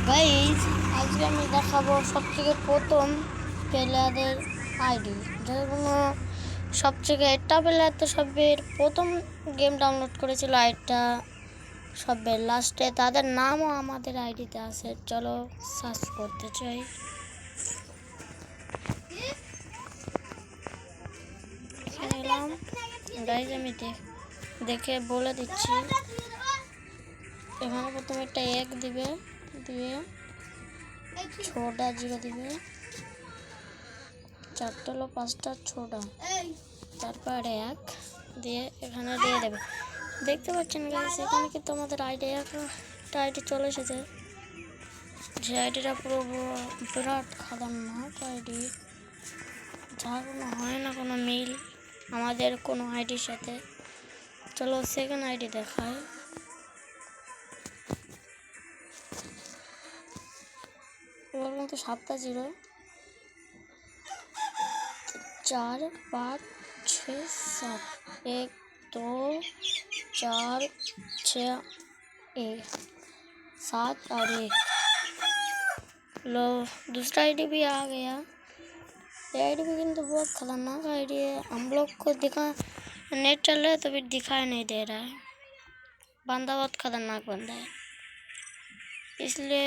Guys আজকে আমি দেখাবো সবথেকে প্রথম প্লেয়ারের আইডি। যেগুলো সবথেকে একটা প্লেয়ার তো সবের প্রথম গেম ডাউনলোড করেছিল আইডিটা সবের লাস্টে তাদের নামও আমাদের আইডিতে আছে। চলো সার্চ করতে চাই। এলাম গাইজ, আমি দেখে বলে দিচ্ছি। এখানে প্রথমে একটা এক দিবে, দিয়ে ছোটা জিরো দিবে, চারটা হলো পাঁচটা ছোটা, তারপর এক দিয়ে এখানে দিয়ে দেবে। দেখতে পাচ্ছেন গাইস, এখানে কিন্তু আমাদের আইডি একটা আইডি চলে এসেছে। যে আইডিটা পুরো বিরাট খতরনাক আইডি, যার কোনো হয় না কোনো মিল আমাদের কোনো আইডির সাথে। চলো সেকেন্ড আইডি দেখায়। এবার কিন্তু 7টা জিরো, 4 5 6 7, 1 2 4 6 1 7 और 1। लो दूसरा आईडी भी आ गया। ये आईडी भी किंतु बहुत खतरनाक आईडी है। हम लोग को दिखा नेट चल रहा है तो भी दिखाई नहीं दे रहा है। बंदा बहुत खतरनाक बंदा है, इसलिए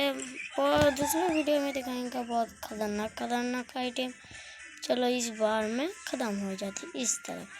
दूसरे वीडियो में दिखाएंगे बहुत खतरनाक आइटम। चलो इस बार में ख़त्म हो जाती इस तरफ पे।